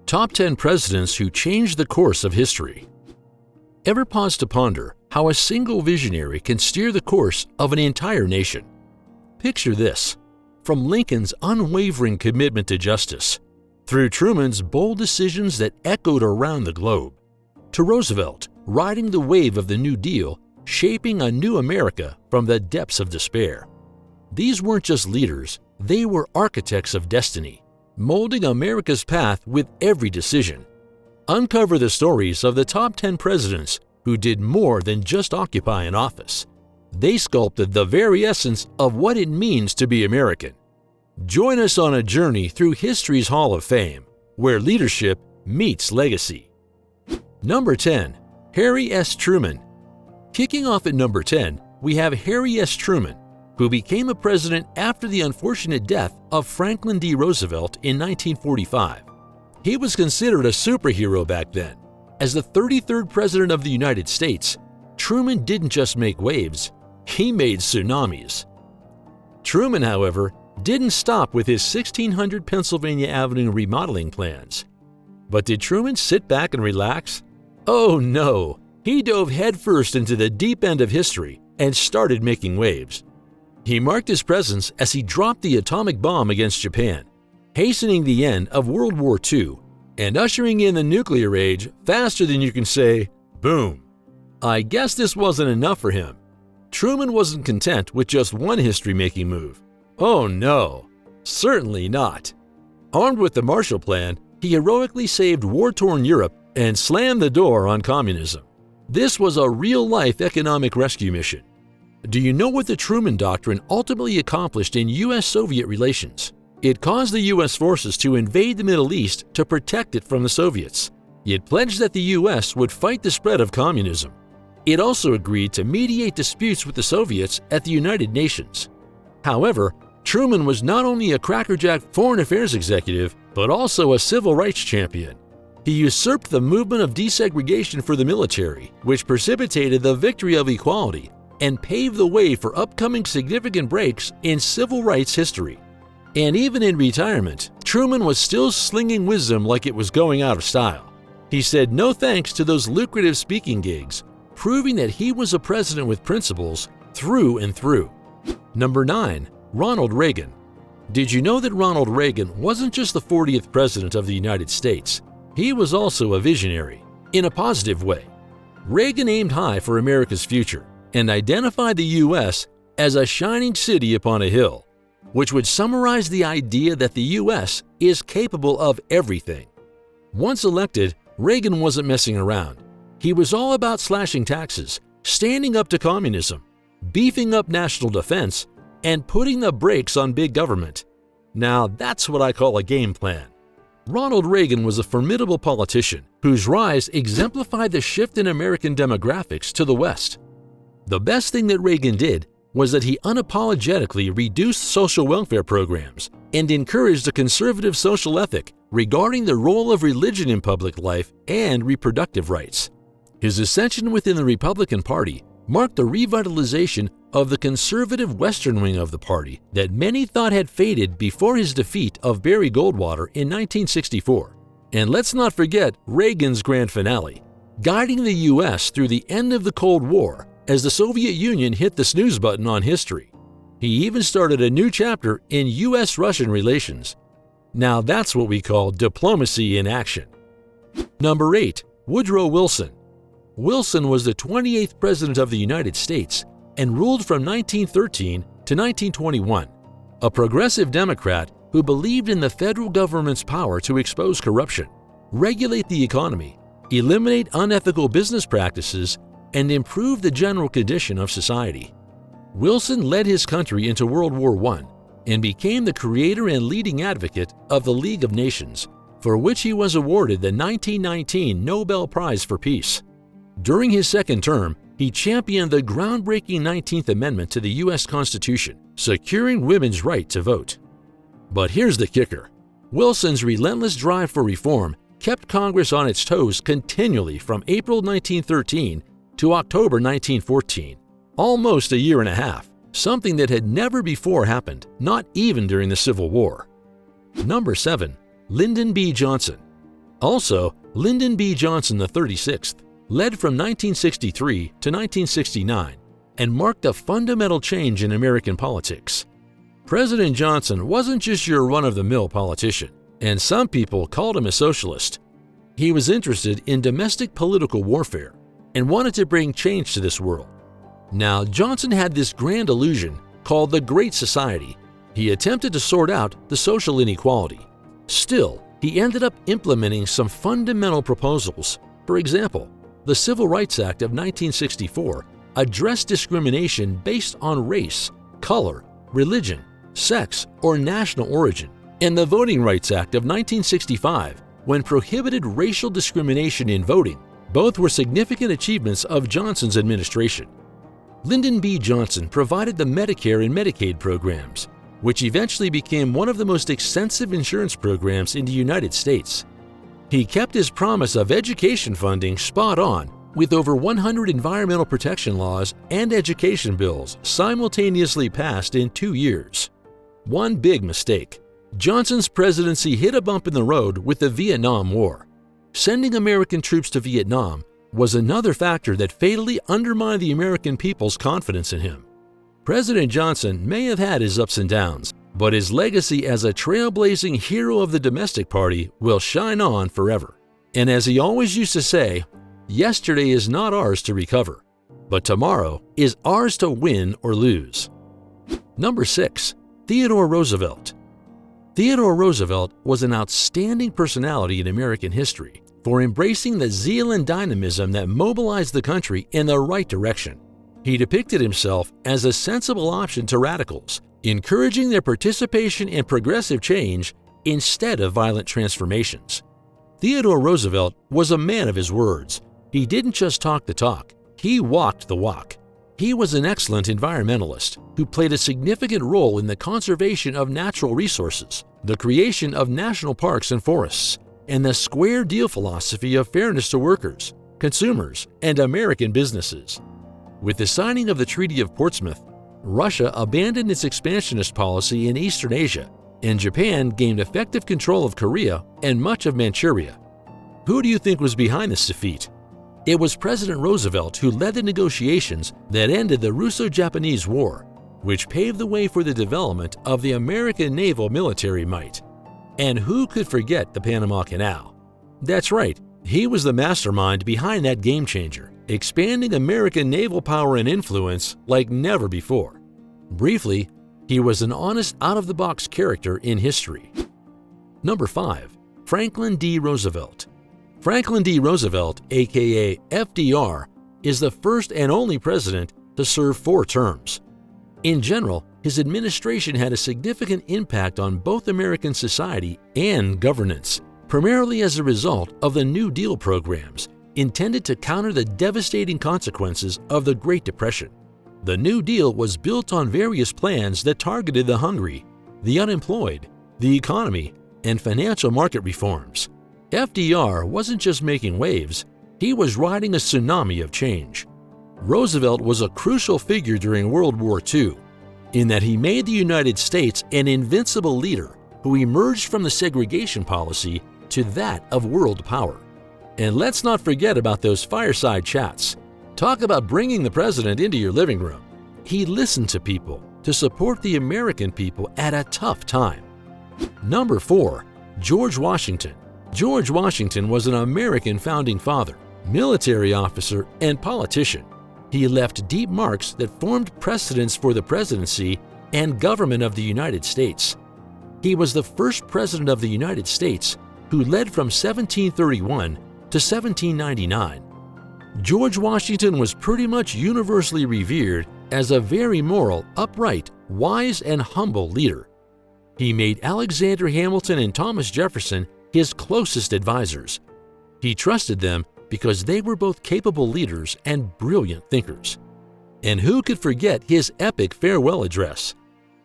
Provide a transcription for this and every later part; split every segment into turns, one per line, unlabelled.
Top 10 Presidents Who Changed the Course of History. Ever pause to ponder how a single visionary can steer the course of an entire nation? Picture this: from Lincoln's unwavering commitment to justice, through Truman's bold decisions that echoed around the globe, to Roosevelt riding the wave of the New Deal, shaping a new America from the depths of despair. These weren't just leaders, they were architects of destiny, molding America's path with every decision. Uncover the stories of the top 10 presidents who did more than just occupy an office. They sculpted the very essence of what it means to be American. Join us on a journey through history's Hall of Fame, where leadership meets legacy. Number 10. Harry S. Truman. Kicking off at number 10, we have Harry S. Truman, who became a president after the unfortunate death of Franklin D. Roosevelt in 1945. He was considered a superhero back then. As the 33rd President of the United States, Truman didn't just make waves, he made tsunamis. Truman, however, didn't stop with his 1600 Pennsylvania Avenue remodeling plans. But did Truman sit back and relax? Oh no! He dove headfirst into the deep end of history and started making waves. He marked his presence as he dropped the atomic bomb against Japan, hastening the end of World War II and ushering in the nuclear age faster than you can say, boom. I guess this wasn't enough for him. Truman wasn't content with just one history-making move. Oh no, certainly not. Armed with the Marshall Plan, he heroically saved war-torn Europe and slammed the door on communism. This was a real-life economic rescue mission. Do you know what the Truman Doctrine ultimately accomplished in U.S.-Soviet relations? It caused the U.S. forces to invade the Middle East to protect it from the Soviets. It pledged that the U.S. would fight the spread of communism. It also agreed to mediate disputes with the Soviets at the United Nations. However, Truman was not only a crackerjack foreign affairs executive, but also a civil rights champion. He usurped the movement of desegregation for the military, which precipitated the victory of equality and paved the way for upcoming significant breaks in civil rights history. And even in retirement, Truman was still slinging wisdom like it was going out of style. He said no thanks to those lucrative speaking gigs, proving that he was a president with principles through and through. Number 9. Ronald Reagan. Did you know that Ronald Reagan wasn't just the 40th President of the United States? He was also a visionary, in a positive way. Reagan aimed high for America's future and identified the U.S. as a shining city upon a hill, which would summarize the idea that the U.S. is capable of everything. Once elected, Reagan wasn't messing around. He was all about slashing taxes, standing up to communism, beefing up national defense, and putting the brakes on big government. Now that's what I call a game plan. Ronald Reagan was a formidable politician whose rise exemplified the shift in American demographics to the West. The best thing that Reagan did was that he unapologetically reduced social welfare programs and encouraged a conservative social ethic regarding the role of religion in public life and reproductive rights. His ascension within the Republican Party marked the revitalization of the conservative Western wing of the party that many thought had faded before his defeat of Barry Goldwater in 1964. And let's not forget Reagan's grand finale, guiding the U.S. through the end of the Cold War as the Soviet Union hit the snooze button on history. He even started a new chapter in U.S.-Russian relations. Now that's what we call diplomacy in action. Number 8. Woodrow Wilson. Wilson was the 28th President of the United States and ruled from 1913 to 1921, a progressive Democrat who believed in the federal government's power to expose corruption, regulate the economy, eliminate unethical business practices, and improve the general condition of society. Wilson led his country into World War I and became the creator and leading advocate of the League of Nations, for which he was awarded the 1919 Nobel Prize for Peace. During his second term, he championed the groundbreaking 19th Amendment to the U.S. Constitution, securing women's right to vote. But here's the kicker. Wilson's relentless drive for reform kept Congress on its toes continually from April 1913 to October 1914, almost a year and a half, something that had never before happened, not even during the Civil War. Number 7. Lyndon B. Johnson. Also, Lyndon B. Johnson, the 36th, led from 1963 to 1969 and marked a fundamental change in American politics. President Johnson wasn't just your run-of-the-mill politician, and some people called him a socialist. He was interested in domestic political warfare and wanted to bring change to this world. Now, Johnson had this grand illusion called the Great Society. He attempted to sort out the social inequality. Still, he ended up implementing some fundamental proposals. For example, the Civil Rights Act of 1964 addressed discrimination based on race, color, religion, sex, or national origin, and the Voting Rights Act of 1965, when prohibited racial discrimination in voting. Both were significant achievements of Johnson's administration. Lyndon B. Johnson provided the Medicare and Medicaid programs, which eventually became one of the most extensive insurance programs in the United States. He kept his promise of education funding spot on, with over 100 environmental protection laws and education bills simultaneously passed in 2 years. One big mistake. Johnson's presidency hit a bump in the road with the Vietnam War. Sending American troops to Vietnam was another factor that fatally undermined the American people's confidence in him. President Johnson may have had his ups and downs, but his legacy as a trailblazing hero of the domestic party will shine on forever. And as he always used to say, yesterday is not ours to recover, but tomorrow is ours to win or lose. Number 6. Theodore Roosevelt. Theodore Roosevelt was an outstanding personality in American history for embracing the zeal and dynamism that mobilized the country in the right direction. He depicted himself as a sensible option to radicals, encouraging their participation in progressive change instead of violent transformations. Theodore Roosevelt was a man of his words. He didn't just talk the talk, he walked the walk. He was an excellent environmentalist who played a significant role in the conservation of natural resources, the creation of national parks and forests, and the square deal philosophy of fairness to workers, consumers, and American businesses. With the signing of the Treaty of Portsmouth, Russia abandoned its expansionist policy in Eastern Asia, and Japan gained effective control of Korea and much of Manchuria. Who do you think was behind this defeat? It was President Roosevelt who led the negotiations that ended the Russo-Japanese War, which paved the way for the development of the American naval military might. And who could forget the Panama Canal? That's right, he was the mastermind behind that game changer, expanding American naval power and influence like never before. Briefly, he was an honest, out-of-the-box character in history. Number 5. Franklin D. Roosevelt. Franklin D. Roosevelt, aka FDR, is the first and only president to serve 4 terms. In general, his administration had a significant impact on both American society and governance, primarily as a result of the New Deal programs intended to counter the devastating consequences of the Great Depression. The New Deal was built on various plans that targeted the hungry, the unemployed, the economy, and financial market reforms. FDR wasn't just making waves, he was riding a tsunami of change. Roosevelt was a crucial figure during World War II, in that he made the United States an invincible leader who emerged from the segregation policy to that of world power. And let's not forget about those fireside chats. Talk about bringing the president into your living room. He listened to people to support the American people at a tough time. Number 4. George Washington. George Washington was an American founding father, military officer, and politician. He left deep marks that formed precedents for the presidency and government of the United States. He was the first president of the United States who led from 1731 to 1799. George Washington was pretty much universally revered as a very moral, upright, wise, and humble leader. He made Alexander Hamilton and Thomas Jefferson his closest advisors. He trusted them because they were both capable leaders and brilliant thinkers. And who could forget his epic farewell address?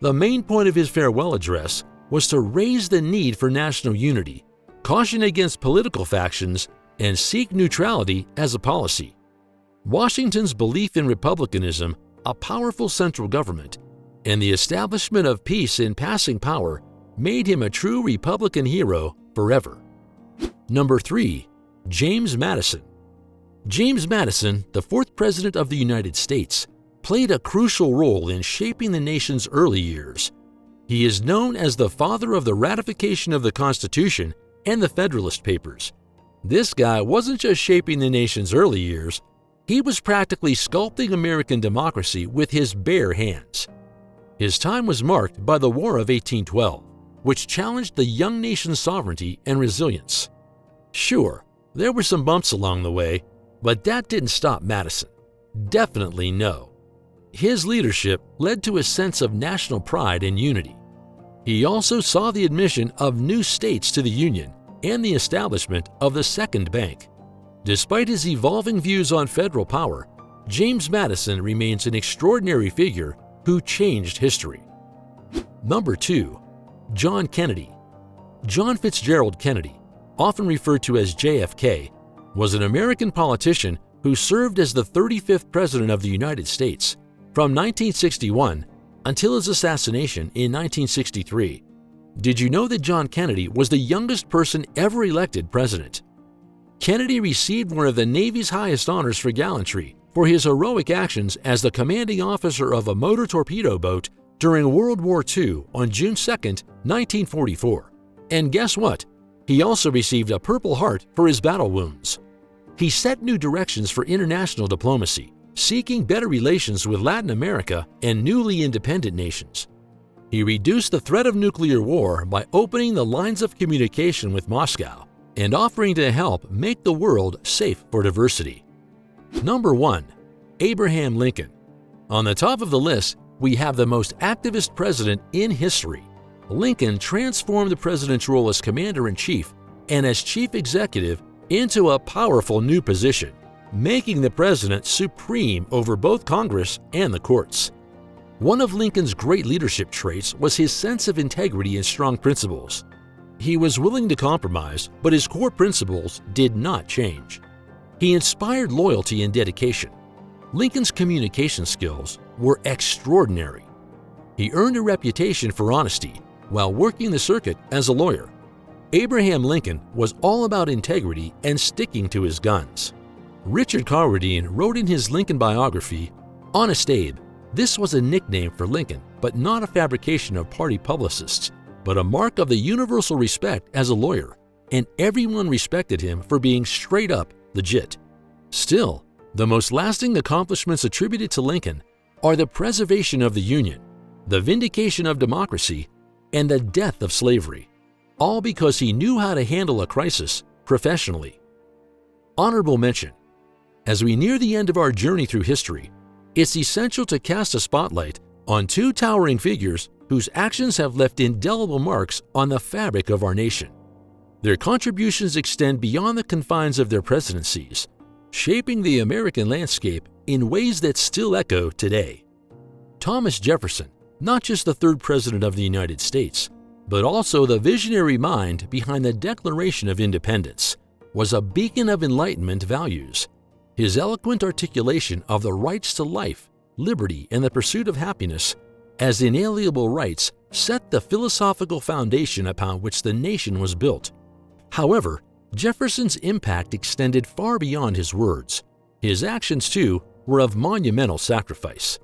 The main point of his farewell address was to raise the need for national unity, caution against political factions, and seek neutrality as a policy. Washington's belief in republicanism, a powerful central government, and the establishment of peace in passing power made him a true Republican hero forever. Number 3. James Madison. James Madison, the fourth President of the United States, played a crucial role in shaping the nation's early years. He is known as the father of the ratification of the Constitution and the Federalist Papers. This guy wasn't just shaping the nation's early years, he was practically sculpting American democracy with his bare hands. His time was marked by the War of 1812, which challenged the young nation's sovereignty and resilience. Sure, there were some bumps along the way, but that didn't stop Madison. Definitely no. His leadership led to a sense of national pride and unity. He also saw the admission of new states to the Union and the establishment of the Second Bank. Despite his evolving views on federal power, James Madison remains an extraordinary figure who changed history. Number 2. John Kennedy. John Fitzgerald Kennedy, often referred to as JFK, was an American politician who served as the 35th President of the United States from 1961 until his assassination in 1963. Did you know that John Kennedy was the youngest person ever elected president? Kennedy received one of the Navy's highest honors for gallantry for his heroic actions as the commanding officer of a motor torpedo boat during World War II on June 2, 1944. And guess what? He also received a Purple Heart for his battle wounds. He set new directions for international diplomacy, seeking better relations with Latin America and newly independent nations. He reduced the threat of nuclear war by opening the lines of communication with Moscow and offering to help make the world safe for diversity. Number 1. Abraham Lincoln. On the top of the list, we have the most activist president in history. Lincoln transformed the president's role as commander-in-chief and as chief executive into a powerful new position, making the president supreme over both Congress and the courts. One of Lincoln's great leadership traits was his sense of integrity and strong principles. He was willing to compromise, but his core principles did not change. He inspired loyalty and dedication. Lincoln's communication skills were extraordinary. He earned a reputation for honesty while working the circuit as a lawyer. Abraham Lincoln was all about integrity and sticking to his guns. Richard Carradine wrote in his Lincoln biography, "Honest Abe, this was a nickname for Lincoln, but not a fabrication of party publicists, but a mark of the universal respect as a lawyer, and everyone respected him for being straight up legit." Still, the most lasting accomplishments attributed to Lincoln are the preservation of the Union, the vindication of democracy, and the death of slavery, all because he knew how to handle a crisis professionally. Honorable mention. As we near the end of our journey through history, it's essential to cast a spotlight on two towering figures whose actions have left indelible marks on the fabric of our nation. Their contributions extend beyond the confines of their presidencies, shaping the American landscape in ways that still echo today. Thomas Jefferson, not just the third President of the United States, but also the visionary mind behind the Declaration of Independence, was a beacon of Enlightenment values. His eloquent articulation of the rights to life, liberty, and the pursuit of happiness as inalienable rights set the philosophical foundation upon which the nation was built. However, Jefferson's impact extended far beyond his words. His actions, too, were of monumental sacrifice.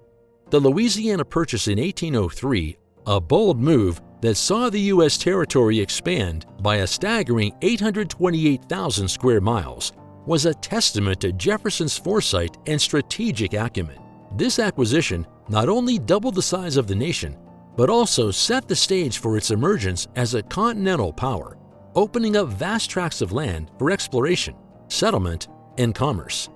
The Louisiana Purchase in 1803, a bold move that saw the U.S. territory expand by a staggering 828,000 square miles, was a testament to Jefferson's foresight and strategic acumen. This acquisition not only doubled the size of the nation, but also set the stage for its emergence as a continental power, opening up vast tracts of land for exploration, settlement, and commerce.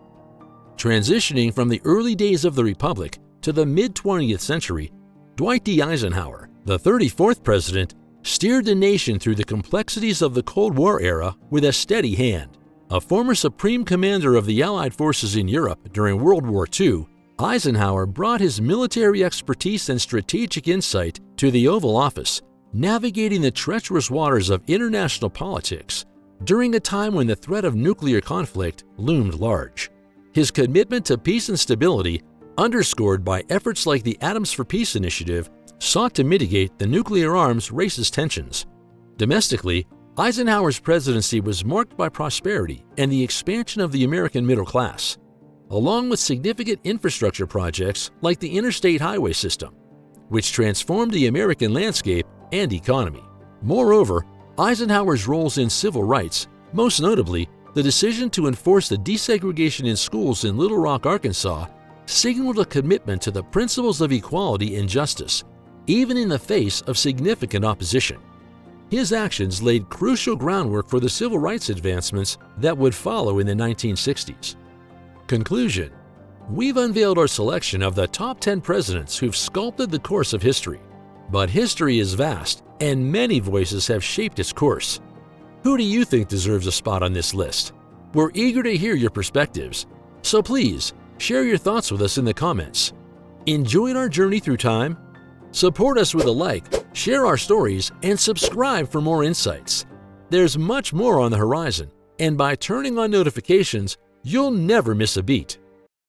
Transitioning from the early days of the Republic to the mid-20th century, Dwight D. Eisenhower, the 34th president, steered the nation through the complexities of the Cold War era with a steady hand. A former supreme commander of the Allied forces in Europe during World War II, Eisenhower brought his military expertise and strategic insight to the Oval Office, navigating the treacherous waters of international politics during a time when the threat of nuclear conflict loomed large. His commitment to peace and stability, underscored by efforts like the Atoms for Peace initiative, sought to mitigate the nuclear arms race's tensions. Domestically, Eisenhower's presidency was marked by prosperity and the expansion of the American middle class, along with significant infrastructure projects like the interstate highway system, which transformed the American landscape and economy. Moreover, Eisenhower's roles in civil rights, most notably the decision to enforce the desegregation in schools in Little Rock, Arkansas, signaled a commitment to the principles of equality and justice, even in the face of significant opposition. His actions laid crucial groundwork for the civil rights advancements that would follow in the 1960s. Conclusion: we've unveiled our selection of the top 10 presidents who've sculpted the course of history. But history is vast, and many voices have shaped its course. Who do you think deserves a spot on this list? We're eager to hear your perspectives, so please share your thoughts with us in the comments. Enjoying our journey through time? Support us with a like, share our stories, and subscribe for more insights. There's much more on the horizon, and by turning on notifications, you'll never miss a beat.